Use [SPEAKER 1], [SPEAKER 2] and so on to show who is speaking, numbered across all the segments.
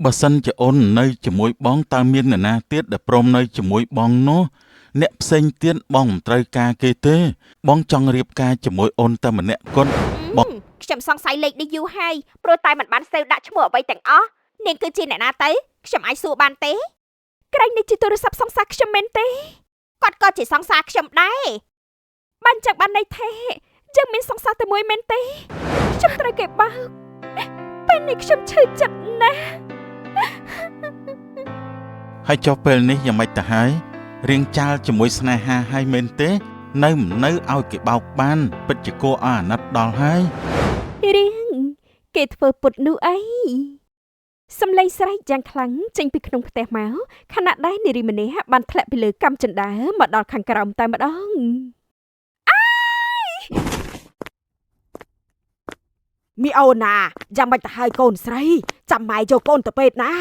[SPEAKER 1] បើសិនជាអូននៅជាមួយបងតើមានអ្នកណាទៀតដែលព្រមនៅជាមួយបងនោះអ្នកផ្សេងទៀតបងមិនត្រូវការគេទេបងចង់រៀបការជាមួយអូនតែម្នាក់គត់បង
[SPEAKER 2] ខ្ញុំសង្ស័យលេខនេះយូរហើយព្រោះតែមិនបានសេវដាក់ឈ្មោះអ្វីទាំងអស់នាងគឺជាអ្នកណាទៅខ្ញុំអាចសួរបានទេក្រែងនេះជាទូរស័ព្ទសង្សារខ្ញុំមែនទេគាត់ក៏ជាសង្សារខ្ញុំដែរបានចឹងបានន័យថាយើងមានសង្សារតែមួយមែនទេខ្ញុំត្រូវគេបើកពេលនេះខ្ញុំឈឺចិត្តណាស់
[SPEAKER 1] ហើយចុះពេលនេះយ៉ាងម៉េចទៅហើយរៀងចាលជាមួយស្នេហាហើយមែនទេនៅមិននៅឲ្យគេបោកបានពិតជាគួរឲ្យអាណិតដល់ហើយ
[SPEAKER 2] រៀងគេធ្វើពុតនោះអីសំឡេងស្រែកយ៉ាងខ្លាំងចេញពីក្នុងផ្ទះមកខណៈដែលនារីម្នាក់បានធ្លាក់ពីលើកាំជណ្ដើរមកដល់ខាងក្រោមតែម្ដងមីអូណាយ៉ាងម៉េចទៅហើយកូនស្រីចាំម៉ែយកកូនទៅពេទ្យណា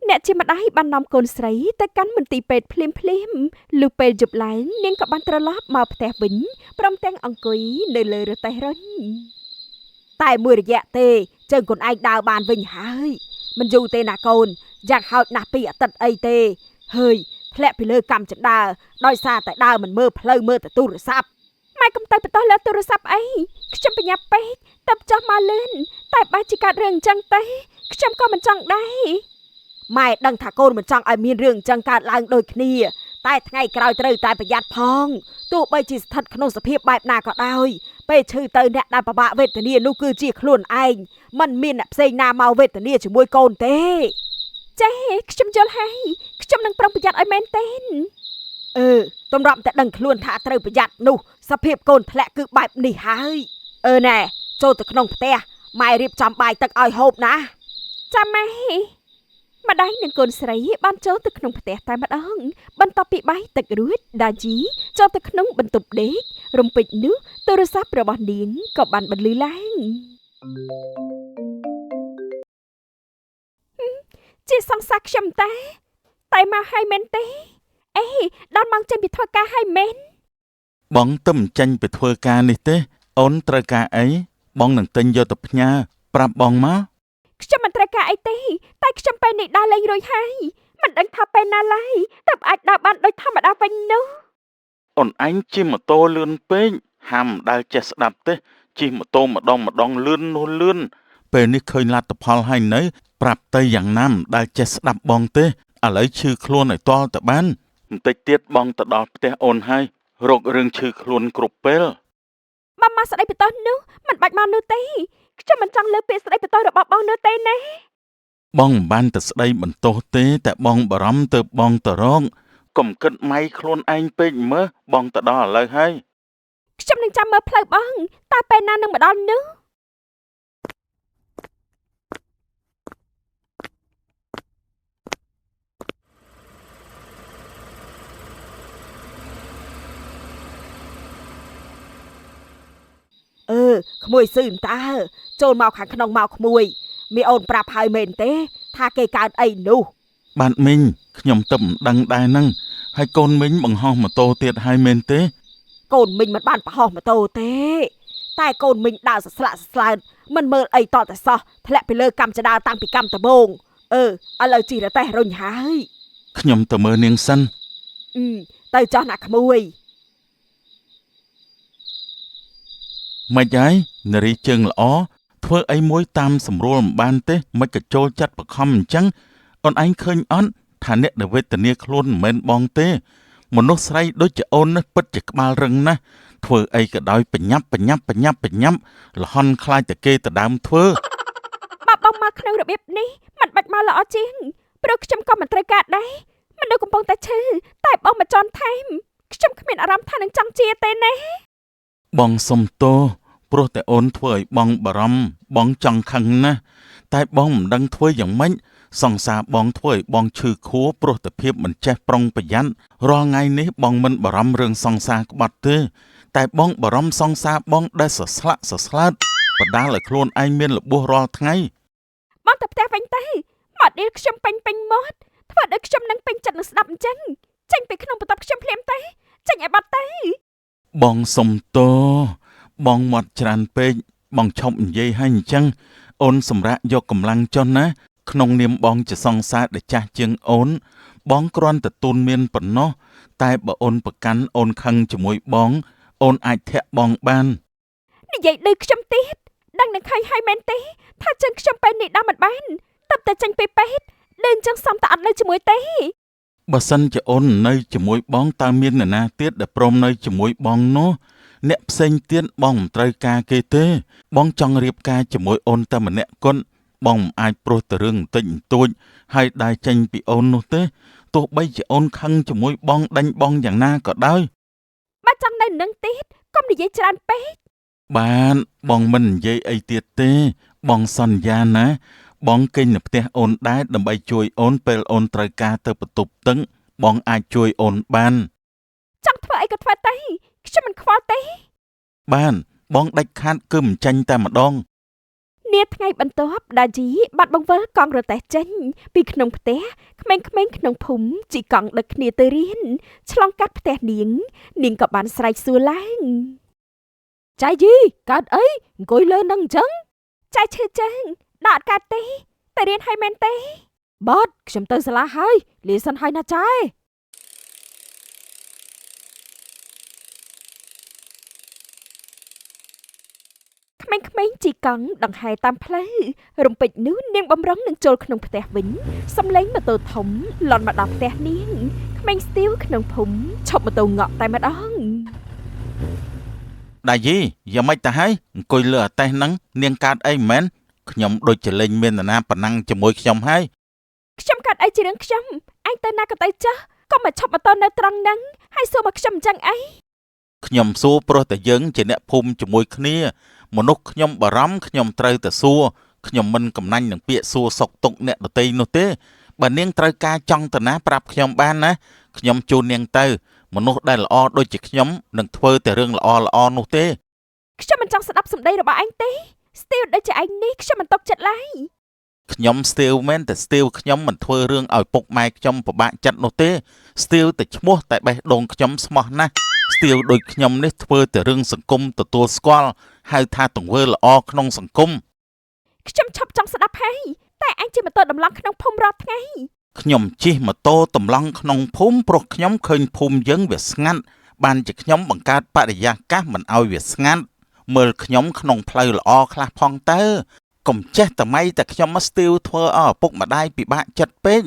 [SPEAKER 2] អ្នកជាម្ដាយបាននាំកូនស្រីទៅកាន់មន្ទីរពេទ្យភ្លាមលុះពេលយប់ឡើងនាងក៏បានត្រឡប់មកផ្ទះវិញព្រមទាំងអង្គុយនៅលើរទេះរុញតែមួយរយៈទេជើងកូនឯងដើរបានវិញហើយមិនយូរទេណាកូនយ៉ាងហោចណាស់2អាទិត្យអីទេហើយធ្លាក់ពីលើកាំជណ្ដើរដោយសារតែដើរមិនមើលផ្លូវមើលតែទូរស័ព្ទម៉ែកុំទៅបន្តលើទូរស័ព្ទអីខ្ញុំបញ្ញាប់ពេកទៅចុះមកលឿនតែបើជាកើតរឿងអញ្ចឹងទេខ្ញុំក៏មិនចង់ដែរម៉ែដឹងថាកូនមិនចង់ឲ្យមានរឿងអញ្ចឹងកើតឡើងដូចគ្នាតែថ្ងៃក្រោយត្រូវតែប្រយ័ត្នផងទោះបីជាស្ថិតក្នុងសភាពបែបណាក៏ដោយពេលឈឺទៅអ្នកដែលពិបាកវេទនានោះគឺជាខ្លួនឯងមិនមានអ្នកផ្សេងណាមកវេទនាជាមួយកូនទេចេះខ្ញុំយល់ហើយខ្ញុំនឹងប្រុងប្រយ័ត្នឲ្យមែនទេតម្រាំតែដឹងខ្លួនថាត្រូវប្រយ័ត្ននោះសភាពកូនធ្លាក់គឺបែបនេះហើយណែចូលទៅក្នុងផ្ទះម៉ែរៀបចំបាយទឹកឲ្យហូបណាចាំម៉ែម្ដាយនិងកូនស្រីបានចូលទៅក្នុងផ្ទះតែម្ដងបន្ទាប់ពីបាយទឹករួចដាជីចូលទៅក្នុងបន្ទប់ដេករំពេចនោះទូរស័ព្ទរបស់នាងក៏បានបន្លឺឡើងជាសង្សារខ្ញុំតែមកហើយមែនទេដល់ម៉ោងចេញពីធ្វើការហើយមែន
[SPEAKER 1] បងទៅមិនចេញពីធ្វើការនេះទេអូនត្រូវការអីបងនឹងទិញយកទៅផ្ញើប្រាប់បងមក
[SPEAKER 2] ខ្ញុំមិនត្រូវការអីទេតែខ្ញុំពេលនេះដើរលេងរួចហើយមិនដឹងថាពេលណាឡើយតើអាចដើរបានដូចធម្មតាវិញនោះ
[SPEAKER 1] អូនឯងជិះម៉ូតូលឿនពេកហាមមិនដែលចេះស្ដាប់ទេជិះម៉ូតូម្ដងលឿននោះលឿនពេលនេះឃើញលទ្ធផលហើយនៅប្រាប់ទៅយ៉ាងណាមិនដែលចេះស្ដាប់បងទេឥឡូវឈឺខ្លួនឲ្យតល់ទៅបានបន្តិចទៀតបងទៅដល់ផ្ទះអូនហើយរករឿងឈឺខ្លួនគ្រប់ពេល
[SPEAKER 2] បងមកស្ដីបន្ទោសនោះមិនបាច់មកនោះទេខ្ញុំមិនចង់លើពាក្យស្ដីបន្ទោសរបស់បងនោះទេណា
[SPEAKER 1] បងមិនបានទៅស្ដីបន្ទោសទេតែបងបារម្ភទៅបងទៅរកកុំគិតម៉ៃខ្លួនឯងពេកមើលបងទៅដល់ឥឡូវហើយ
[SPEAKER 2] ខ្ញុំនឹងចាំមើលផ្លូវបងតើពេលណានឹងមកដល់នោះក្មួយស៊ឺតើចូលមកខាងក្នុងមកក្មួយមីអូនប្រាប់ហើយមែនទេថាគេកើតអីនោះ
[SPEAKER 1] បាទមីងខ្ញុំទៅមិនដឹងដែរហ្នឹងហើយកូនមីងបង្ហោះម៉ូតូទៀតហើយមែនទេ
[SPEAKER 2] កូនមីងមិនបានបង្ហោះម៉ូតូទេតែកូនមីងដើរស្លាក់ស្លើតមិនមើលអីតតែសោះធ្លាក់ពីលើកាំចដាតាំងពីកាំដំបងឥឡូវជីរតេះរុញហើយ
[SPEAKER 1] ខ្ញុំទៅមើលនាងសិន
[SPEAKER 2] ទៅចោះណាក្មួយ
[SPEAKER 1] មិនហើយនារីជើងល្អធ្វើអីមួយតាមសម្រួលមិនបានទេមិនក៏ចូលចិត្តបខំអញ្ចឹងអូនឯងឃើញអត់ថាអ្នកដែលវេទនាខ្លួនមិនមែនបងទេមនុស្សស្រីដូចជាអូននេះពិតជាក្បាលរឹងណាស់ធ្វើអីក៏ដោយបញ្ញាប់លហន់ខ្លាចតែគេទៅដើមធ្វើ
[SPEAKER 2] បងមកក្នុងរបៀបនេះមិនបាច់មកល្អជាងព្រោះខ្ញុំក៏មិនត្រូវការដែរមនុស្សកំពុងតែឈឺតែបងមកចន់ថែមខ្ញុំគ្មានអារម្មណ៍ថានឹងចង់ជាទេណា
[SPEAKER 1] បងសុំទោសព្រោះតែអូនធ្វើឲ្យបងបារម្ភបងចង់ខឹងណាស់តែបងមិនដឹងធ្វើយ៉ាងម៉េចសង្សារបងធ្វើឲ្យបងឈឺខួរព្រោះតែភាពមិនចេះប្រុងប្រយ័ត្នរាល់ថ្ងៃនេះបងមិនបារម្ភរឿងសង្សារក្បត់ទេតែបងបារម្ភសង្សារបងដែលសស្លាក់សស្លាតបដាលឲ្យខ្លួនឯងមានរបួសរាល់ថ្ងៃ
[SPEAKER 2] បងទៅផ្ទះវិញទៅមកឌីលខ្ញុំពេញមាត់ធ្វើឲ្យខ្ញុំនឹងពេញចិត្តនឹងស្ដាប់អញ្ចឹងចេញពីក្នុងបន្ទប់ខ្ញុំភ្លាមទៅចេញឲ្យបាត់ទៅ
[SPEAKER 1] បងសុំទោសបងមាត់ច្រើនពេកបងឈប់និយាយហើយអញ្ចឹងអូនសម្រាប់យកកម្លាំងចុះណា ក្នុងនាមបងជាសង្សារដែលចាស់ជាងអូនបងគ្រាន់តែទូនមានប៉ុណ្ណោះតែបើអូនប្រកាន់អូនខឹងជាមួយបងអូនអាចធាក់បងបាន
[SPEAKER 2] និយាយដូចខ្ញុំទៀតដឹងនឹងឃើញហើយមែនទេថាចឹងខ្ញុំពេលនេះដល់មិនបានតើតែចេញពីពេទ្យដូចចឹងសំតើអត់នៅជាមួយទេ
[SPEAKER 1] បើសិនជាអូននៅជាមួយបងតើមាននរណាទៀតដែលព្រមនៅជាមួយបងនោះអ្នកផ្សេងទៀតបងមិនត្រូវការគេទេបងចង់រៀបការជាមួយអូនតែម្នាក់គត់បងមិនអាចព្រោះតែរឿងបន្តិចបន្តួចហើយដើរចេញពីអូននោះទេទោះបីជាអូនខឹងជាមួយបងដេញបងយ៉ាងណាក៏ដោយ
[SPEAKER 2] បើចង់នៅនឹងទៀតកុំនិយាយច្រើនពេក
[SPEAKER 1] បានបងមិននិយាយអីទៀតទេបងសន្យាណាបងគេងនៅផ្ទះអូនដែរដើម្បីជួយអូនពេលអូនត្រូវការទៅបន្ទប់ទឹកបងអាចជួយអូនបាន
[SPEAKER 2] ចង់ធ្វើអីក៏ធ្វើទៅខ្ញុំមិនខ្វល់ទេ
[SPEAKER 1] បានបងដាច់ខាតគឺមិនចាញ់តែម្ដង
[SPEAKER 2] នាថ្ងៃបន្ទាប់ដាជីបាត់បង្វិលកង់រទេះចេញពីក្នុងផ្ទះក្មេងៗក្នុងភូមិជីកង់ដឹកគ្នាទៅរៀនឆ្លងកាត់ផ្ទះនាងក៏បានស្រែកសួរឡើងចៃជីកើតអីអង្គុយលើនឹងអញ្ចឹងចៃឈឺជើងដល់អត់កើតទេតែរៀនហើយមែនទេបតខ្ញុំទៅសាលាហើយលាសិនហើយណាចៃក្មេងៗជីកង់ដង្ហែតាមផ្លូវរំពេចនោះនាងបំរុងនឹងចូលក្នុងផ្ទះវិញសំឡេងម៉ូតូធំលន់មកដល់ផ្ទះនាងក្មេងស្ទាវក្នុងភូមិឈប់ម៉ូតូងក់តែម្ដង
[SPEAKER 1] ដាយីយ៉ាងម៉េចទៅហើយអង្គុយលើអាតេះហ្នឹងនាងកើតអីមែនខ្ញុំដូចជាលេងមាននរណាប៉ុណ្ណឹងជាមួយខ្ញុំហើយ
[SPEAKER 2] ខ្ញុំកើតអីជារឿងខ្ញុំឯងទៅណាក៏ទៅចុះកុំមកឈប់ម៉ូតូនៅត្រង់ហ្នឹងហើយសួរមកខ្ញុំអញ្ចឹងអី
[SPEAKER 1] ខ្ញុំសួរព្រោះតែយើងជាអ្នកភូមិជាមួយគ្នាមនុស្សខ្ញុំបារម្ភខ្ញុំត្រូវតែសួរខ្ញុំមិនកំណាញ់នឹងពាក្យសួរសុកទុកអ្នកដទៃនោះទេបើនាងត្រូវការចង់ទៅណាប្រាប់ខ្ញុំបានណាខ្ញុំជូននាងទៅមនុស្សដែលល្អដូចជាខ្ញុំនឹងធ្វើតែរឿងល្អនោះទេ
[SPEAKER 2] ខ្ញុំមិនចង់ស្ដាប់សម្ដីរបស់ឯងទេស្ទាវដូចជាឯងនេះខ្ញុំមិនຕົកចិត្តឡើយ
[SPEAKER 1] ខ្ញុំស្ទាវមែនតែស្ទាវខ្ញុំមិនធ្វើរឿងឲ្យពុកម៉ែខ្ញុំពិបាកចិត្តនោះទេស្ទាវតែឈ្មោះតែបេះដូងខ្ញុំស្មោះណាស់ស្ទាវដូចខ្ញុំនេះធ្វើតែរឿងសង្គមទទួលស្គាល់ហៅថាទង្វើល្អក្នុងសង្គម
[SPEAKER 2] ខ្ញុំឈប់ចង់ស្ដាប់ហើយតែអញជិះម៉ូតូដំឡងក្នុងភូមិរាល់ថ្ងៃ
[SPEAKER 1] ខ្ញុំជិះម៉ូតូតម្លង់ក្នុងភូមិព្រោះខ្ញុំឃើញភូមិយើងវាស្ងាត់បានជាខ្ញុំបង្កើតបរិយាកាសមិនឲ្យវាស្ងាត់មើលខ្ញុំក្នុងផ្លូវល្អខ្លះផងតើកុំចេះតែម៉ៃតែខ្ញុំមកស្ទាវធ្វើឲ្យឪពុកម្ដាយពិបាកចិត្តពេក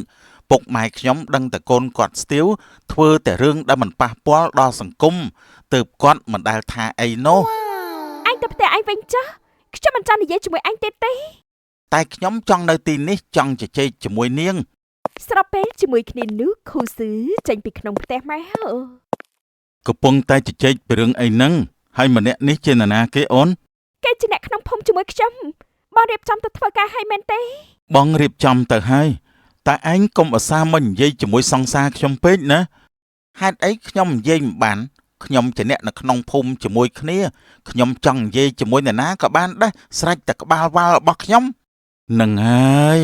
[SPEAKER 1] ពុកម៉ែខ្ញុំដឹងតែកូនគាត់ស្ទាវធ្វើតែរឿងដែលមិនប៉ះពាល់ដល់សង្គមទើបគាត់មិនដែលថាអីនោះ
[SPEAKER 2] អញទៅផ្ទះអញវិញចុះខ្ញុំមិនចង់និយាយជាមួយអញទៀតទេ
[SPEAKER 1] តែខ្ញុំចង់នៅទីនេះចង់ជជែកជាមួយនាង
[SPEAKER 2] ស្របពេលជាមួយគ្នានោះខូស៊ឺចេញពីក្នុងផ្ទះមក
[SPEAKER 1] កំពុងតែជជែកពីរឿងអីហ្នឹងហើយម្នាក់នេះជានរណាគេអូន
[SPEAKER 2] គេជាអ្នកក្នុងភូមិជាមួយខ្ញុំបងរៀបចំទៅធ្វើការឲ្យមែនទេ
[SPEAKER 1] បងរៀបចំទៅហើយតែឯងកុំអាសាមកនិយាយជាមួយសង្សារខ្ញុំពេកណាហេតុអីខ្ញុំនិយាយមិនបានខ្ញុំជាអ្នកនៅក្នុងភូមិជាមួយគ្នាខ្ញុំចង់និយាយជាមួយអ្នកណាក៏បានដែរស្រេចតែក្បាលវ៉ាល់របស់ខ្ញុំនឹងហើយ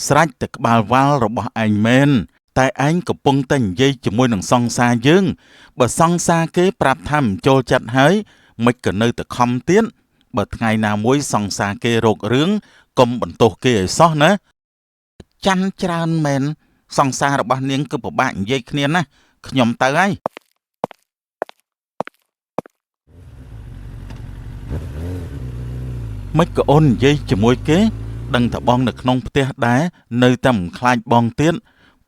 [SPEAKER 1] ស្រេចតែក្បាលវ៉ាល់របស់ឯងមែនតែឯងកំពុងតែនិយាយជាមួយនឹងសង្សារយើងបើសង្សារគេប្រាប់ថាមិនចូលចិត្តហើយមិនក៏នៅតែខំទៀតបើថ្ងៃណាមួយសង្សារគេរករឿងកុំបន្ទោសគេឲ្យសោះណាច័ន្ទច្រើនមែនសង្សាររបស់នាងគឺពិបាកនិយាយគ្នាណាខ្ញុំទៅហើយមិនក៏អូននិយាយជាមួយគេដឹងថាបងនៅក្នុងផ្ទះដែរនៅតែមិនខ្លាចបងទៀត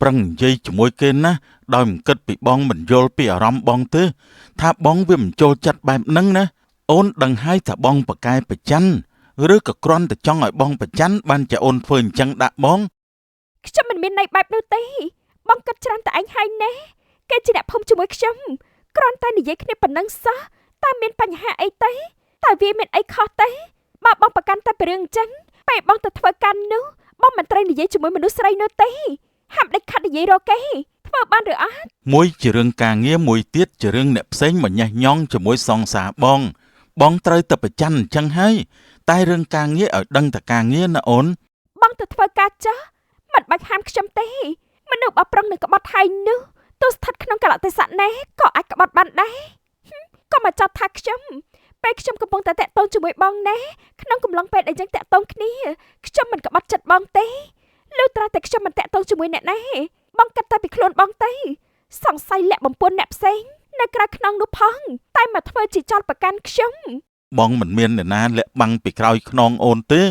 [SPEAKER 1] ប្រឹងនិយាយជាមួយគេណាដោយមិនគិតពីបងមិនយល់ពីអារម្មណ៍បងទេថាបងវាមិនចូលចិត្តបែបហ្នឹងណាអូនដឹងហើយថាបងប្រកែប្រច័ណ្ឌឬក៏គ្រាន់តែចង់ឲ្យបងប្រច័ណ្ឌបានជាអូនធ្វើអញ្ចឹងដាក់បង
[SPEAKER 2] ខ្ញុំមិនមានន័យបែបនោះទេបងគិតច្រើនតែឯងហើយណែគេជាអ្នកភូមិជាមួយខ្ញុំគ្រាន់តែនិយាយគ្នាប៉ុណ្ណឹងសោះតែមានបញ្ហាអីទេតែវាមានអីខុសទេបើបងប្រកាន់តែពីរឿងអញ្ចឹងពេលបងទៅធ្វើការនោះបងមិនត្រូវនិយាយជាមួយមនុស្សស្រីនោះទេហាមដាច់ខាត់និយាយរកគេធ្វើបានឬអត់
[SPEAKER 1] មួយជារឿងការងារមួយទៀតជារឿងអ្នកផ្សេងមកញ៉េះញងជាមួយសង្សារបងត្រូវតែប្រច័ណ្ឌអញ្ចឹងហើយតែរឿងការងារឲ្យដឹងតែការងារណាអូន
[SPEAKER 2] បងទៅធ្វើការចាស់មិនបាច់ហាមខ្ញុំទេមនុស្សបើប្រឹងនឹងក្បត់ហើយនោះទោះស្ថិតក្នុងកលៈទេសៈណែក៏អាចក្បត់បានដែរក៏មកចាប់ថាខ្ញុំពេលខ្ញុំកំពុងតែតាក់ទងជាមួយបងណែក្នុងកំឡុងពេលដែលយើងតាក់ទងគ្នាខ្ញុំមិនក្បត់ចិត្តបងទេ លុះត្រាតែខ្ញុំមិនតាក់ទងជាមួយអ្នកណាបងកាត់តែពីខ្លួនបងទៅសង្ស័យលាក់បំពន់អ្នកផ្សេងនៅក្រៅខ្នងនោះផងតែមកធ្វើជាចោតប្រកាន់ខ្ញុំ
[SPEAKER 1] បងមិនមានអ្នកណាលាក់បាំងពីក្រោយខ្នងអូនទេ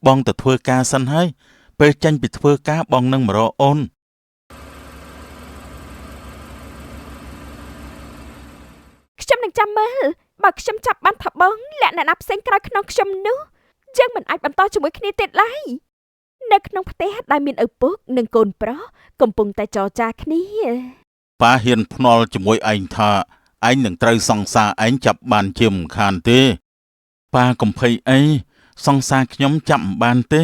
[SPEAKER 1] បងទៅធ្វើការសិនហើយពេលចេញពីធ្វើការបងនឹងមករកអូន
[SPEAKER 2] ខ្ញុំនឹងចាំមើលបើខ្ញុំចាប់បានថាបងលាក់អ្នកណាផ្សេងក្រៅខ្នងខ្ញុំនោះយើងមិនអាចបន្តជាមួយគ្នាទៀតឡើយនៅក្នុងផ្ទះដែលមានឪពុកនិងកូនប្រុសកំពុងតែចរចាគ្នា
[SPEAKER 1] ប៉ាហ៊ានភ្នាល់ជាមួយឯងថាឯងនឹងត្រូវសង្សារឯងចាប់បានជាមិនខានទេប៉ាកំភៃអីសង្សារខ្ញុំចាប់មិនបានទេ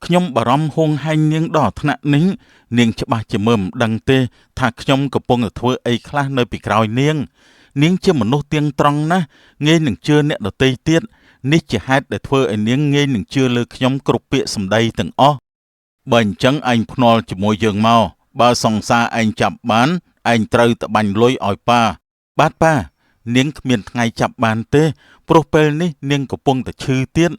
[SPEAKER 1] ខ្ញុំបារម្ភហួងហែងនាងដល់ថ្នាក់នេះនាងច្បាស់ជាមើលមិនដឹងទេថាខ្ញុំកំពុងតែធ្វើអីខ្លះនៅពីក្រោយនាងនាងជាមនុស្សទៀងត្រង់ណាស់ងាយនឹងជឿអ្នកដទៃទៀតនេះជាហេតុដែលធ្វើឲ្យនាងងាយនឹងជឿលើខ្ញុំគ្រប់ពាក្យសម្ដីទាំងអស់បើអញ្ចឹងឯងភ្នាល់ជាមួយយើងមកបើសង្សារឯងចាប់បានឯងត្រូវតែបាញ់លុយឲ្យប៉ាបាទប៉ានាងគ្មានថ្ងៃចាប់បានទេព្រោះពេលនេះនាងកំពុងតែឈឺទៀត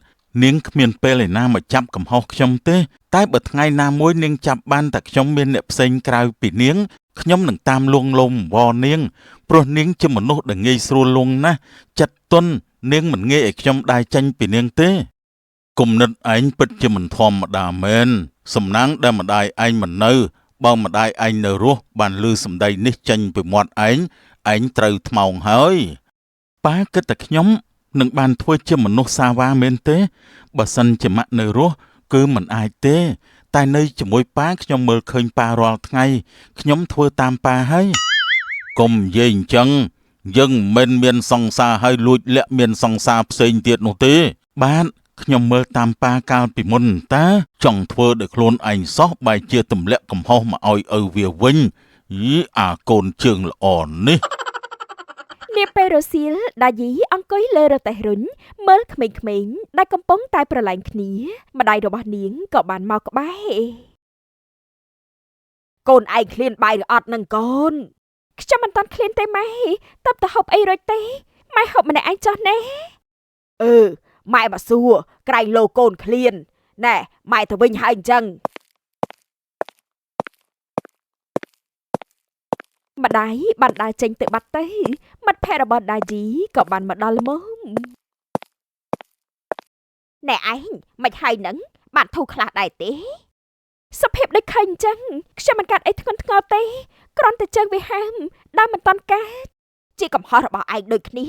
[SPEAKER 1] នាងគ្មានពេលឯណាមកចាប់កំហុសខ្ញុំទេតែបើថ្ងៃណាមួយនាងចាប់បានតែខ្ញុំមានអ្នកផ្សេងក្រៅពីនាងខ្ញុំនឹងតាមលួងលោមវល់នាងព្រោះនាងជាមនុស្សដែលងាយស្រួលលងណាស់ចិត្តទន់នាងមិនងាយឲ្យខ្ញុំដើរចេញពីនាងទេគំនិតឯងពិតជាមិនធម្មតាមែនសំណាងដែលម្ដាយឯងមិននៅបើម្ដាយឯងនៅរស់បានឮសម្ដីនេះចេញពីមាត់ឯងត្រូវថ្មោងហើយប៉ាគិតតែខ្ញុំនឹងបានធ្វើជាមនុស្សសាវ៉ាមែនទេបើសិនជាម៉ាក់នៅរស់គឺមិនអាចទេតែនៅជាមួយប៉ាខ្ញុំមើលឃើញប៉ារាល់ថ្ងៃខ្ញុំធ្វើតាមប៉ាហើយកុំនិយាយអញ្ចឹងយើងមិនមានសង្សារឲ្យលួចលាក់មានសង្សារផ្សេងទៀតនោះទេបាទខ្ញុំមើលតាមប៉ាកាលពីមុនតាចង់ធ្វើដោយខ្លួនឯងសោះបែរជាទម្លាក់កំហុសមកឲ្យឪវាវិញយីអាកូនជើងល្អនេះ
[SPEAKER 2] នាពេលរសៀលដាយីអង្គុយលើរទេះរុញមើលក្មេងៗដែលកំពុងតែប្រឡែងគ្នាម្ដាយរបស់នាងក៏បានមកក្បែរកូនឯងឃ្លានបាយឬអត់នឹងកូនខ្ញុំមិនតាន់ឃ្លានទេម៉ែតើទៅហូបអីរួចទេម៉ែហូបម្នាក់ឯងចុះណែម៉ែមកសួរក្រែងលោកូនឃ្លានណែម៉ែទៅវិញហើយអញ្ចឹងម្ដាយបានដើរចេញទៅបាត់ទៅមិត្តភ័ក្តិរបស់ដាជីក៏បានមកដល់ល្មមណែឯងមិនហើយនឹងបានធូរខ្លះដែរទេសភាពដូចឃើញអញ្ចឹងខ្ញុំមិនកាត់អីធ្ងន់ធ្ងរទេគ្រាន់តែជើងវាហើមដើមមិនតាន់កាត់ជាកំហុសរបស់ឯងដូចគ្នា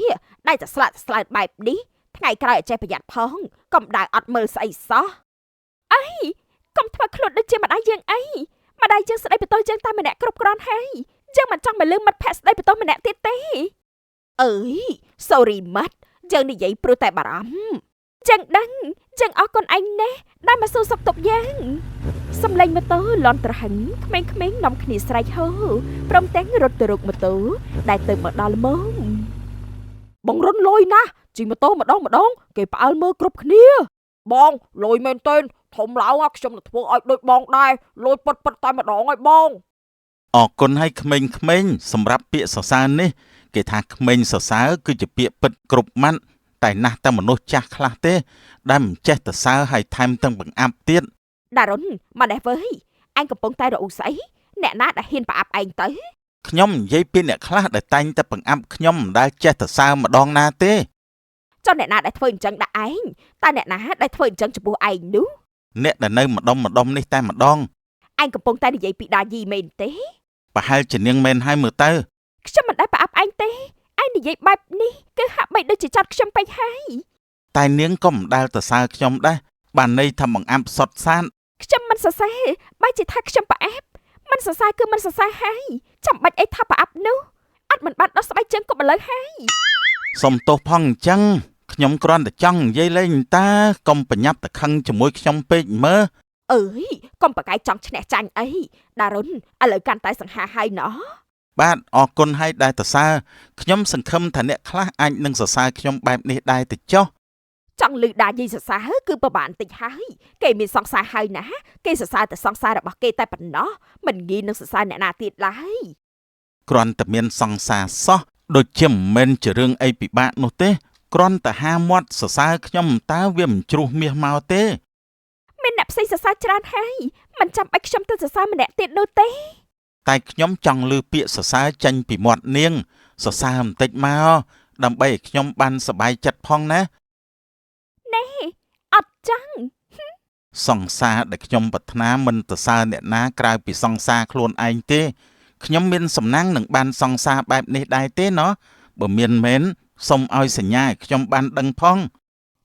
[SPEAKER 2] ដែលតែស្លាប់បែបនេះថ្ងៃក្រោយឲ្យចេះប្រយ័ត្នផងកុំដើរអត់មើលស្អីសោះអីកុំធ្វើខ្លួនដូចជាម្ដាយយើងអីម្ដាយយើងស្ដីបន្ទោសយើងតែម្នាក់គ្រប់គ្រាន់ហើយយើងមិនចង់មកលឺមិត្តភក្តិស្ដីបន្ទោសម្នាក់ទៀតទេsorry ម៉ាត់យើងនិយាយព្រោះតែបារម្ភចឹងដឹងចឹងអរគុណឯងណាស់ដែលមកសួរសុខទុក្ខយើងសំឡេងម៉ូតូលន់ត្រហឹងក្មេងៗនាំគ្នាស្រែកហូព្រមទាំងរត់ទៅរកម៉ូតូដែលទៅមកដល់ល្មមបងរុនលយណាស់ជិះម៉ូតូម្ដងគេផ្អើលមើលគ្រប់គ្នាបងលយមែនទែនធំឡើងខ្ញុំនឹងធ្វើឲ្យដូចបងដែរលយពិតតែម្ដងឲ្យបង
[SPEAKER 1] អរគុណឲ្យក្មេងៗសម្រាប់ពាក្យសរសើរនេះគេថាក្មេងសរសើរគឺជាពាក្យពិតគ្រប់ម៉ាត់តែណាស់តែមនុស្សចាស់ខ្លះទេដែលមិនចេះសរសើរឲ្យថែមទាំងបង្អាប់ទៀត
[SPEAKER 2] ដារុនមកនេះវើយអញកំពុងតែរអ៊ូស្អីអ្នកណាដែលហ៊ានប្រអាប់ឯងទៅ
[SPEAKER 1] ខ្ញុំនិយាយពីអ្នកខ្លះដែលតែងតែបង្អាប់ខ្ញុំមិនដែលចេះសរសើរម្ដងណាទេ
[SPEAKER 2] ចុះអ្នកណាដែលធ្វើអញ្ចឹងដាក់ឯងតែអ្នកណាដែលធ្វើអញ្ចឹងចំពោះឯងនោះ
[SPEAKER 1] អ្នកដែលនៅម្ដុំនេះតែម្ដង
[SPEAKER 2] ឯងកំពុងតែនិយាយពីដាយីមែនទេ
[SPEAKER 1] ប្រហែលជានាងមែនហើយមើលទៅ
[SPEAKER 2] ខ្ញុំមិនដែលប្រអាប់ឯងទេឯងនិយាយបែបនេះគឺហាក់បីដូចជាចាត់ខ្ញុំពេកហើយ
[SPEAKER 1] តែនាងក៏មិនដែលសរសើរខ្ញុំដែរបានន័យថាបង្អាប់សុតសាន
[SPEAKER 2] ខ្ញុំមិនសរសើរបែរជាថាខ្ញុំប្រអាប់មិនសរសើរគឺមិនសរសើរហើយចាំបាច់អីថាប្រអាប់នោះអត់មិនបានដោះស្បែកជើងគប់ឥឡូវហើយ
[SPEAKER 1] សុំទោសផងអញ្ចឹងខ្ញុំគ្រាន់តែចង់និយាយលេងតាកុំប្រញាប់តែខឹងជាមួយខ្ញុំពេកមើល
[SPEAKER 2] កុំប្រកែកចង់ឈ្នះចាញ់អីដារុនឥឡូវកាន់តែសង្ហាហើយណោះ
[SPEAKER 1] បាទអរគុណហើយដែលសរសើរខ្ញុំសង្ឃឹមថាអ្នកខ្លះអាចនឹងសរសើរខ្ញុំបែបនេះដែរទៅចុះ
[SPEAKER 2] ចង់លឺដាយីសរសើរគឺប្រហែលតិចហើយគេមានសង្សារហើយណាគេសរសើរតែសង្សាររបស់គេតែប៉ុណ្ណោះមិនងាយនឹងសរសើរអ្នកណាទៀតឡើយ
[SPEAKER 1] គ្រាន់តែមានសង្សារសោះដូចជាមិនមែនជារឿងអីពិបាកនោះទេគ្រាន់តែហាមាត់សរសើរខ្ញុំតើវាមិនជ្រុះមាសមកទេ
[SPEAKER 2] មានអ្នកផ្សេងសរសើរច្រើនហើយមិនចាំបាច់ខ្ញុំទៅសរសើរម្នាក់ទៀតនោះទេ
[SPEAKER 1] តែខ្ញុំចង់ឮពាក្យសរសើរចេញពីមាត់នាងសរសើរបន្តិចមកដើម្បីឲ្យខ្ញុំបានសប្បាយចិត្តផងណា
[SPEAKER 2] ណែអត់ចឹង
[SPEAKER 1] សង្សារដែលខ្ញុំប្រាថ្នាមិនទៅសើអ្នកណាក្រៅពីសង្សារខ្លួនឯងទេខ្ញុំមានសំណាងនឹងបានសង្សារបែបនេះដែរទេណោះបើមានមែនសូមឲ្យសញ្ញាឲ្យខ្ញុំបានដឹងផង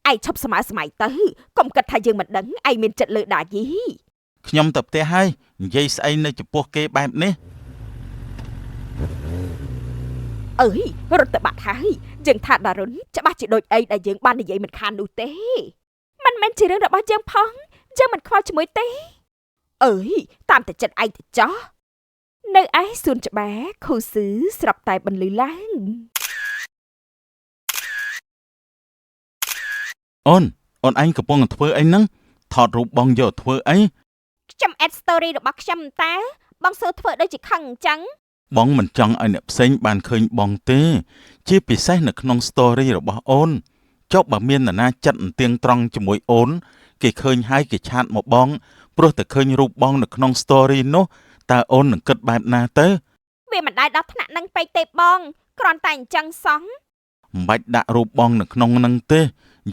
[SPEAKER 2] ឯងឈប់ស្មើស្មៃទៅកុំគិតថាយើងមិនដឹងឯងមានចិត្តលើដាយី
[SPEAKER 1] ខ្ញុំទៅផ្ទះហើយនិយាយស្អីនៅចំពោះគេបែបនេះ
[SPEAKER 2] អើយរត់ទៅបាត់ហើយយើងថាដារុនច្បាស់ជាដូចអីដែលយើងបាននិយាយមិនខាននោះទេមិនមែនជារឿងរបស់យើងផងយើងមិនខ្វល់ជាមួយទេអើយតាមតែចិត្តឯងទៅចោះនៅឯសួនច្បារខូស៊ឺស្រាប់តែបន្លឺឡើង
[SPEAKER 1] អូនឯងកំពុងធ្វើអីហ្នឹងថតរូបបងយកធ្វើអី
[SPEAKER 2] ខ្ញុំអេដ story របស់ខ្ញុំតើបងសួរធ្វើដូចជាខឹងអញ្ចឹង
[SPEAKER 1] បងមិនចង់ឲ្យអ្នកផ្សេងបានឃើញបងទេជាពិសេសនៅក្នុង story របស់អូនចុះបើមាននរណាចិត្តអន្ទៀងត្រង់ជាមួយអូនគេឃើញហើយគេឆាតមកបងព្រោះតែឃើញរូបបងនៅក្នុង story នោះតើអូននឹងគិតបែបណាទៅ
[SPEAKER 2] វាមិនដែរដល់ថ្នាក់នឹងពេកទេបងគ្រាន់តែអញ្ចឹងសោះ
[SPEAKER 1] មិនបាច់ដាក់រូបបងនៅក្នុងនឹងទេ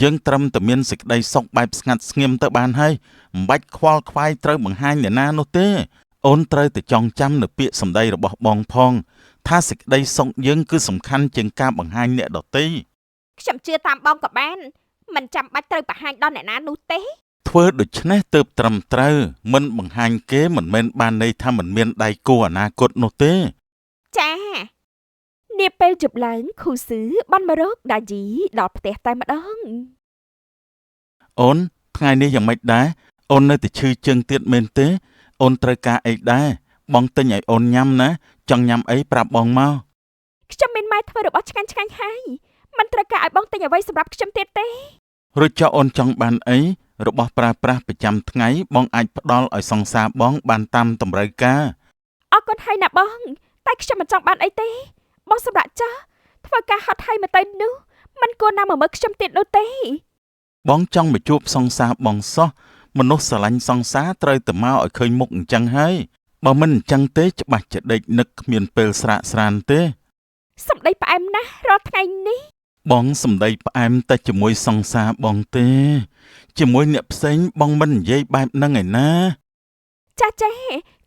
[SPEAKER 1] យើងត្រឹមតែមានសេចក្តីសុខបែបស្ងាត់ស្ងៀមទៅបានហើយមិនបាច់ខ្វល់ខ្វាយត្រូវបង្ហាញអ្នកណានោះទេអូនត្រូវតែចងចាំនៅពាក្យសម្ដីរបស់បងផងថាសេចក្តីសុខយើងគឺសំខាន់ជាងការបង្ហាញអ្នកដទៃ
[SPEAKER 2] ខ្ញុំជឿតាមបងក៏បានមិនចាំបាច់ត្រូវបង្ហាញដល់អ្នកណានោះទេ
[SPEAKER 1] ធ្វើដូច្នេះទើបត្រឹមត្រូវមិនបង្ហាញគេមិនមែនបានន័យថាមិនមានដៃគូអនាគតនោះទេ
[SPEAKER 2] ចានាពេលជប់ឡើងខូស៊ឺបានមករកដាជីដល់ផ្ទះតែម្ដង
[SPEAKER 1] អូនថ្ងៃនេះយ៉ាងម៉េចដែរអូននៅតែឈឺជើងទៀតមែនទេអូនត្រូវការអីដែរបងទិញឲ្យអូនញ៉ាំណាចង់ញ៉ាំអីប្រាប់បងមក
[SPEAKER 2] ខ្ញុំមានម៉ែធ្វើរបស់ឆ្ងាញ់ៗហើយមិនត្រូវការឲ្យបងទិញអ្វីសម្រាប់ខ្ញុំទៀតទេ
[SPEAKER 1] រួចចុះអូនចង់បានអីរបស់ប្រើប្រាស់ប្រចាំថ្ងៃបងអាចផ្ដល់ឲ្យសង្សារបងបានតាមតម្រូវការ
[SPEAKER 2] អរគុណហើយណាបងតែខ្ញុំមិនចង់បានអីទេបងសម្រាប់ចាស់ធ្វើការហត់ហើយមកទៅនោះមិនគួរណាមកមើលខ្ញុំទៀតនោះទេ
[SPEAKER 1] បងចង់មកជួបសង្សារបងសោះមនុស្សស្រឡាញ់សង្សារត្រូវតែមកឲ្យឃើញមុខអញ្ចឹងហើយបើមិនអញ្ចឹងទេច្បាស់ជាដេកនឹកគ្មានពេលស្រាកស្រានទេ
[SPEAKER 2] សម្ដីផ្អែមណាស់រាល់ថ្ងៃនេះ
[SPEAKER 1] បងសម្ដីផ្អែមតែជាមួយសង្សារបងទេជាមួយអ្នកផ្សេងបងមិននិយាយបែបហ្នឹងឯណា
[SPEAKER 2] ចា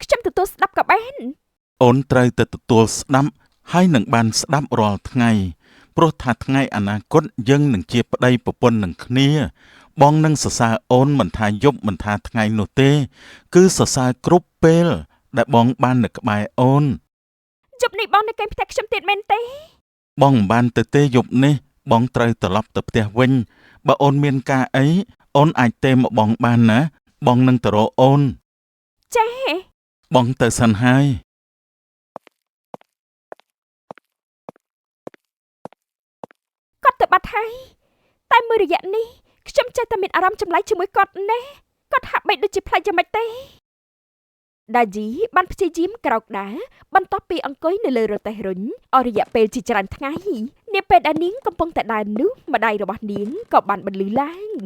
[SPEAKER 2] ខ្ញុំទទួលស្ដាប់ក៏បាន
[SPEAKER 1] អូនត្រូវតែទទួលស្ដាប់ហើយនឹងបានស្ដាប់រាល់ថ្ងៃព្រោះថាថ្ងៃអនាគតយើងនឹងជាប្តីប្រពន្ធនឹងគ្នាបងនឹងសរសើរអូនមិនថាយប់មិនថាថ្ងៃនោះទេគឺសរសើរគ្រប់ពេលដែលបងបាននៅក្បែរអូន
[SPEAKER 2] ជប់នេះបងនៅកេងផ្ទះខ្ញុំទៀតមែនទេ
[SPEAKER 1] បងមិនបានទៅទេយប់នេះបងត្រូវត្រឡប់ទៅផ្ទះវិញបើអូនមានការអីអូនអាចទេមកបងបានណាបងនឹងទៅរកអូន
[SPEAKER 2] ចា
[SPEAKER 1] បងទៅសិនហើយ
[SPEAKER 2] គាត់ទៅបាត់ហើយតែមួយរយៈនេះខ្ញុំចេះតែមានអារម្មណ៍ចម្លែកជាមួយគាត់ណាគាត់ហាក់បីដូចជាផ្លែកយ៉ាងម៉េចទេដាជីបានព្យាយាមក្រោកដើរបន្ទាប់ពីអង្គុយនៅលើរទេះរុញអស់រយៈពេលជាច្រើនថ្ងៃនាពេលដែលនាងកំពុងតែដើរនោះម្ដាយរបស់នាងក៏បានបន្លឺឡើង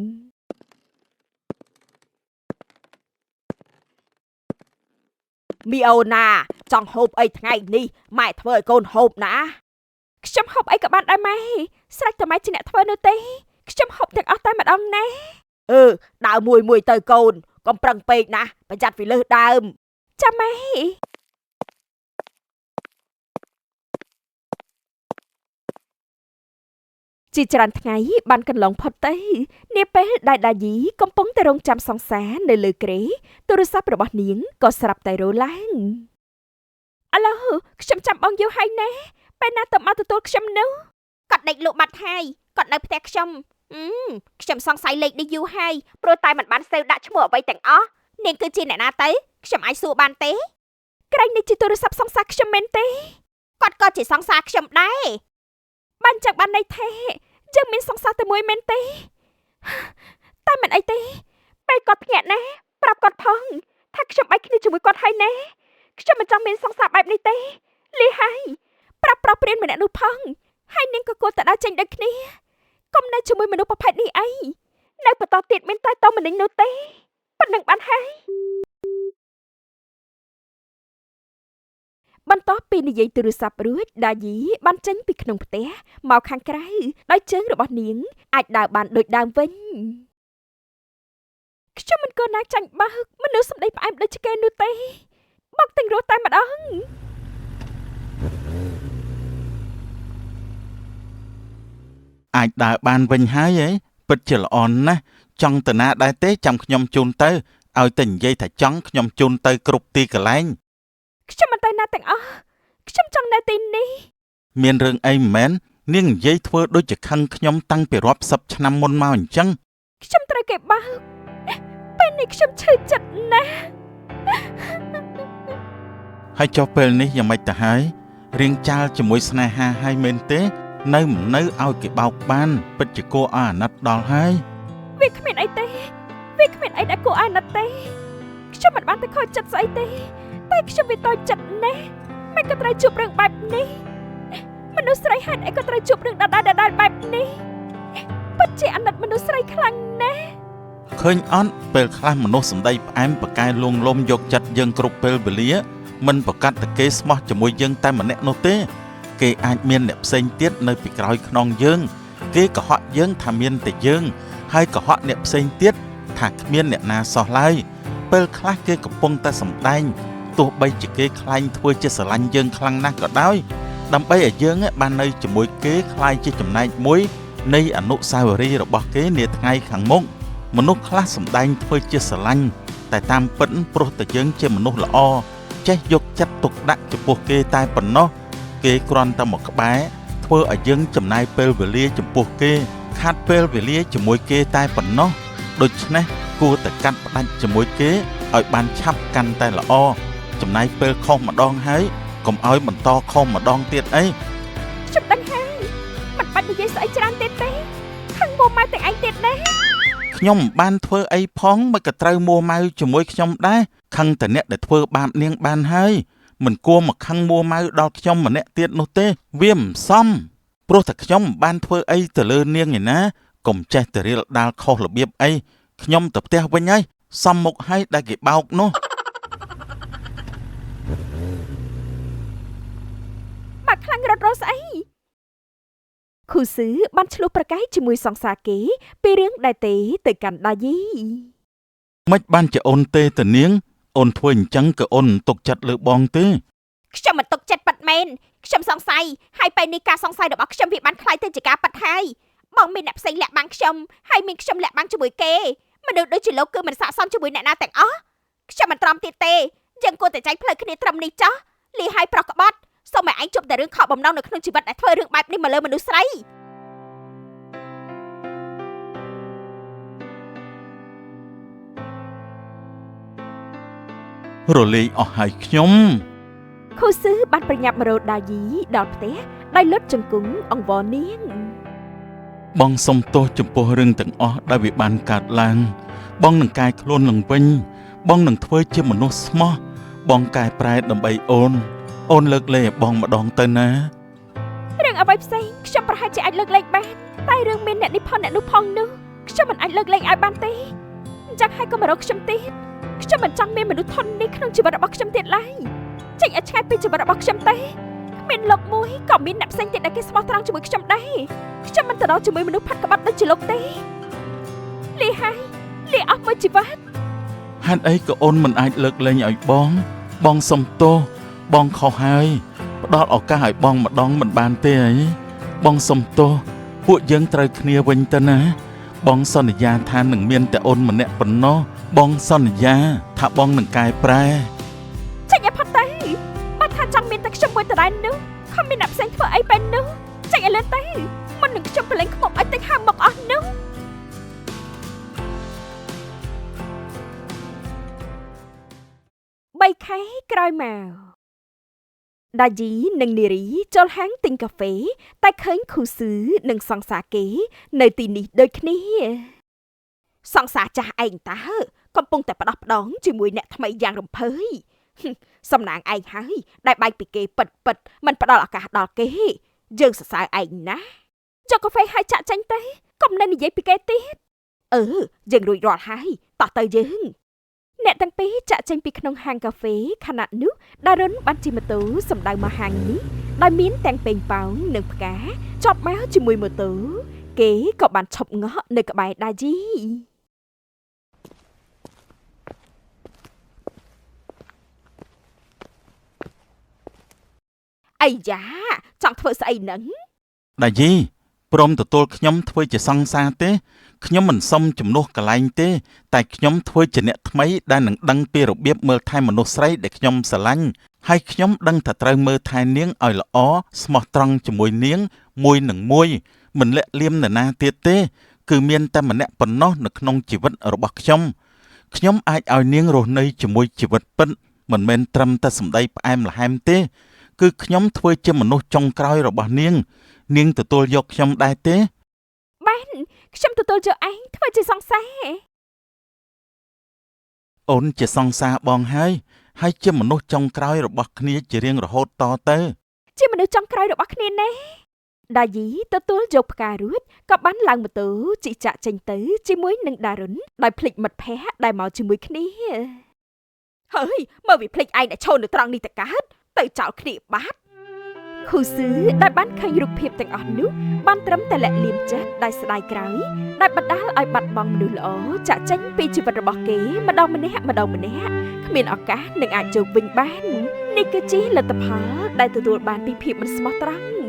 [SPEAKER 2] មីអូណាចង់ហូបអីថ្ងៃនេះម៉ែធ្វើឲ្យកូនហូបណាខ្ញុំហូបអីក៏បានដែរម៉ែស្រេចតែម៉ែជាអ្នកធ្វើនោះទេខ្ញុំហូបទាំងអស់តែម្ដងណាដើរមួយទៅកូនកុំប្រឹងពេកណាប្រយ័ត្នពីលើសដើមចាំម៉ែជាច្រើនថ្ងៃបានកន្លងផុតទៅនាពេលដែលដាយីកំពុងតែរងចាំសង្សារនៅលើគ្រែទូរស័ព្ទរបស់នាងក៏ស្រាប់តែរឡើងអាឡូខ្ញុំចាំបងយូរហើយណាពេលណាទៅមកទទួលខ្ញុំនោះគាត់ដេកលក់បាត់ហើយគាត់នៅផ្ទះខ្ញុំខ្ញុំសង្ស័យលេខនេះយូរហើយព្រោះតែមិនបានសេវដាក់ឈ្មោះអ្វីទាំងអស់នាងគឺជាអ្នកណាទៅខ្ញុំអាចសួរបានទេក្រែងនេះជាទូរស័ព្ទសង្សារខ្ញុំមែនទេគាត់ក៏ជាសង្សារខ្ញុំដែរបានចឹងបានន័យថាយើងមានសង្សារតែមួយមែនទេតែមិនអីទេពេលគាត់ភ្ញាក់ណាប្រាប់គាត់ផងថាខ្ញុំបាច់គ្នាជាមួយគាត់ហើយណាខ្ញុំមិនចង់មានសង្សារបែបនេះទេលីហើយប្រាប់ប្រុសព្រានម្នាក់នោះផងហើយនាងក៏គួរតែដើរចេញដូចគ្នាកុំនៅជាមួយមនុស្សប្រភេទនេះអីនៅបន្តទៀតមានតែតម្នេញនោះទេ ប៉ុណ្ណឹងបានហើយបន្ទាប់ពីនិយាយទូរស័ព្ទរួចដាយីបានចេញពីក្នុងផ្ទះមកខាងក្រៅដោយជើងរបស់នាងអាចដើរបានដូចដើមវិញខ្ញុំមិនកូនណាចាញ់បើកមនុស្សសម្ដីផ្អែមដូចគេនោះទេបោកទាំងរស់តែម្ដង
[SPEAKER 1] អាចដើរបានវិញហើយពិតជាល្អណាស់ចង់ទៅណាដែរទេចាំខ្ញុំជូនទៅឲ្យតែនិយាយថាចង់ខ្ញុំជូនទៅគ្រប់ទីកន្លែង
[SPEAKER 2] ខ្ញុំមិនទៅណាទាំងអស់ខ្ញុំចង់នៅទីនេះ
[SPEAKER 1] មានរឿងអីមិនមែននាងនិយាយធ្វើដូចជាខឹងខ្ញុំតាំងពីរាប់សិបឆ្នាំមុនមកអញ្ចឹង
[SPEAKER 2] ខ្ញុំត្រូវគេបើកពេលនេះខ្ញុំឈឺចិត្តណាស់
[SPEAKER 1] ហើយចុះពេលនេះយ៉ាងម៉េចទៅហើយរៀងចាលជាមួយស្នេហាហើយមែនទេនៅមិននៅឲ្យគេបោកបានពិតជាគួរឲ្យអាណិតដល់ហើយ
[SPEAKER 2] វាគ្មានអីទេវាគ្មានអីដែលគួរឲ្យអាណិតទេខ្ញុំមិនបានទៅខូចចិត្តស្អីទេតែខ្ញុំវាតូចចិត្តណាស់មិនក៏ត្រូវជួបរឿងបែបនេះមនុស្សស្រីហេតុអីក៏ត្រូវជួបរឿងដដែលបែបនេះពិតជាអាណិតមនុស្សស្រីខ្លាំងណាស់
[SPEAKER 1] ឃើញអត់ពេលខ្លះមនុស្សសម្ដីផ្អែមប្រកែលួងលោមយកចិត្តយើងគ្រប់ពេលវេលាមិនប្រកាសតែគេស្មោះជាមួយយើងតែម្នាក់នោះទេគេអាចមានអ្នកផ្សេងទៀតនៅពីក្រោយខ្នងយើងគេកុហកយើងថាមានតែយើងហើយកុហកអ្នកផ្សេងទៀតថាគ្មានអ្នកណាសោះឡើយពេលខ្លះគេកំពុងតែសម្ដែងទោះបីជាគេខ្លាញ់ធ្វើជាស្រឡាញ់យើងខ្លាំងណាស់ក៏ដោយដើម្បីឲ្យយើងបាននៅជាមួយគេខ្លាយជាចំណែកមួយនៃអនុស្សាវរីយ៍របស់គេនាថ្ងៃខាងមុខមនុស្សខ្លះសម្ដែងធ្វើជាស្រឡាញ់តែតាមពិតព្រោះតែយើងជាមនុស្សល្អចេះយកចិត្តទុកដាក់ចំពោះគេតែប៉ុណ្ណោះគេគ្រាន់តែមកក្បែរធ្វើឲ្យយើងចំណាយពេលវេលាចំពោះគេខាត់ពេលវេលាជាមួយគេតែប៉ុណ្ណោះដូច្នេះគួរតែកាត់ផ្ដាច់ជាមួយគេឲ្យបានឆាប់កាន់តែល្អចំណាយពេលខុសម្ដងហើយកុំឲ្យបន្តខុសម្ដងទៀតអី
[SPEAKER 2] ខ្ញុំដឹងហើយមិនបាច់និយាយស្អីច្រើនទៀតទេខាងមួម៉ៅទាំងឯងទៀតណា
[SPEAKER 1] ខ្ញុំមិនបានធ្វើអីផងមិនក៏ត្រូវមួម៉ៅជាមួយខ្ញុំដែរខឹងតែអ្នកដែលធ្វើបាបនាងបានហើយមិនគួរមកខឹងមួម៉ៅដល់ខ្ញុំម្នាក់ទៀតនោះទេវាមិនសមព្រោះតែខ្ញុំមិនបានធ្វើអីទៅលើនាងឯណាកុំចេះតែរៀលដាលខុសរបៀបអីខ្ញុំទៅផ្ទះវិញហើយសំមុខឲ្យដែលគេបោកនោះ
[SPEAKER 2] មកខ្លាំងរត់រស្អីខូស៊ឺបានឆ្លោះប្រកែកជាមួយសង្សារគេពីរឿងដែលទេទៅកាន់ដាយី
[SPEAKER 1] មិនបានជាអូនទេទៅនាងអូនធ្វើអញ្ចឹងក៏អូនមិនទុកចិត្តលើបងទេ
[SPEAKER 2] ខ្ញុំមិនទុកចិត្តប៉ាត់មែនខ្ញុំសង្ស័យហើយពេលនេះការសង្ស័យរបស់ខ្ញុំវាបានคล้ายទៅជាការប៉ាត់ហើយបងមានអ្នកផ្សេងលាក់បាំងខ្ញុំហើយមានខ្ញុំលាក់បាំងជាមួយគេមនុស្សដូចជាលោកគឺមិនស័ក្តិសមជាមួយអ្នកណាទាំងអស់ខ្ញុំមិនទ្រាំទៀតទេយើងគួរតែចែកផ្លូវគ្នាត្រឹមនេះចុះលីហើយប្រុសក្បត់សូមឲ្យឯងជប់តែរឿងខកបំណងនៅក្នុងជីវិតដែលធ្វើរឿងបែបនេះមកលើមនុស្សស្រី
[SPEAKER 1] រលេងអស់ហើយខ្ញុំ
[SPEAKER 2] ខូស៊ឺបានប្រញាប់មករកដាយីដល់ផ្ទះដោយលុតជង្គង់អង្វរនាង
[SPEAKER 1] បងសុំទោសចំពោះរឿងទាំងអស់ដែលវាបានកើតឡើងបងនឹងកែខ្លួនឡើងវិញបងនឹងធ្វើជាមនុស្សស្មោះបងកែប្រែដើម្បីអូនលើកលែងឲ្យបងម្ដងទៅណា
[SPEAKER 2] រឿងអ្វីផ្សេងខ្ញុំប្រហែលជាអាចលើកលែងបានតែរឿងមានអ្នកនេះផងអ្នកនោះផងនោះខ្ញុំមិនអាចលើកលែងឲ្យបានទេអញ្ចឹងហើយក៏មករកខ្ញុំទៀតខ្ញុំមិនចង់មានមនុស្សធន់នេះក្នុងជីវិតរបស់ខ្ញុំទៀតឡើយចេញឲ្យឆ្ងាយពីជីវិតរបស់ខ្ញុំទេគ្មានលោកមួយក៏មានអ្នកផ្សេងទៀតដែលគេស្មោះត្រង់ជាមួយខ្ញុំដែរខ្ញុំមិនទៅដល់ជាមួយមនុស្សផាត់ក្បត់ដូចជាលោកទេលីហើយលីអស់មួយជីវិត
[SPEAKER 1] ហេតុអីក៏អូនមិនអាចលើកលែងឲ្យបងសុំទោសបងខុសហើយផ្ដល់ឱកាសឲ្យបងម្ដងមិនបានទេអីបងសុំទោសពួកយើងត្រូវគ្នាវិញទៅណាបងសន្យាថានឹងមានតែអូនម្នាក់ប៉ុណ្ណោះបងសន្យាថាបងនឹងកែប្រែ
[SPEAKER 2] ចេញឲ្យផុតទៅបើថាចង់មានតែខ្ញុំមួយដដែលនោះខំមានអ្នកផ្សេងធ្វើអីបែបនោះចេញឲ្យលឿនទៅមុននឹងខ្ញុំប្រឡែងខ្មុំឲ្យទៅខាងមកអស់នោះ3ខែក្រោយមកដាយីនិងនារីចូលហាងទិញកាហ្វេតែឃើញខូស៊ឺនិងសង្សារគេនៅទីនេះដូចគ្នាសង្សារចាស់ឯងតើកំពុងតែផ្ដោះផ្ដងជាមួយអ្នកថ្មីយ៉ាងរំភើយសំណាងឯងហើយដែលបែកពីគេពិតមិនផ្ដល់ឱកាសដល់គេយើងសរសើរឯងណាចុះកាហ្វេឲ្យចាក់ចេញទៅកុំនៅនិយាយពីគេទៀតយើងរួចរាល់ហើយតោះទៅយើង អ្នកទាំងពីរចាក់ចេញពីក្នុងហាងកាហ្វេខណៈនោះដារុនបានជិះម៉ូតូសម្ដៅមកហាងនេះដោយមានទាំងពេញប៉ោងនិងផ្កាជាប់មកជាមួយម៉ូតូគេក៏បានឈប់ងក់នៅក្បែរដាជីអាយ៉ាចង់ធ្វើស្អីហ្នឹង
[SPEAKER 1] ដាជីព្រមទទួលខ្ញុំធ្វើជាសង្សារទេខ្ញុំមិនសុំជំនួសកន្លែងទេតែខ្ញុំធ្វើជាអ្នកថ្មីដែលនឹងដឹងពីរបៀបមើលថែមនុស្សស្រីដែលខ្ញុំស្រឡាញ់ហើយខ្ញុំដឹងថាត្រូវមើលថែនាងឲ្យល្អស្មោះត្រង់ជាមួយនាងមួយនឹងមួយមិនលាក់លៀមនរណាទៀតទេគឺមានតែម្នាក់ប៉ុណ្ណោះនៅក្នុងជីវិតរបស់ខ្ញុំអាចឲ្យនាងរស់នៅជាមួយជីវិតពិតមិនមែនត្រឹមតែសម្ដីផ្អែមល្ហែមទេគឺខ្ញុំធ្វើជាមនុស្សចុងក្រោយរបស់នាងទទួលយកខ្ញុំដែរទេ
[SPEAKER 2] បានខ្ញុំទទួលយកឯងធ្វើជាសង្សារ
[SPEAKER 1] អូនជាសង្សារបងហើយជាមនុស្សចុងក្រោយរបស់គ្នាជារៀងរហូតតទៅ
[SPEAKER 2] ជាមនុស្សចុងក្រោយរបស់គ្នាណែដាយីទទួលយកផ្ការួចក៏បានឡើងម៉ូតូជិះចាក់ចេញទៅជាមួយនឹងដារុនដោយភ្លេចមិត្តភ័ក្តិដែលមកជាមួយគ្នាហើយមើលវាភ្លេចឯងដែលឈរនៅត្រង់នេះតកើតទៅចោលគ្នាបាត់ខូស៊ឺដែលបានឃើញរូបភាពទាំងអស់នោះបានត្រឹមតែលាក់លៀមចិត្តដោយស្ដាយក្រោយដែលបណ្ដាលឲ្យបាត់បង់មនុស្សល្អចាក់ចេញពីជីវិតរបស់គេម្ដងម្នាក់គ្មានឱកាសនឹងអាចជោគវិញបាននេះគឺជាលទ្ធផលដែលទទួលបានពីភាពមិនស្មោះត្រង់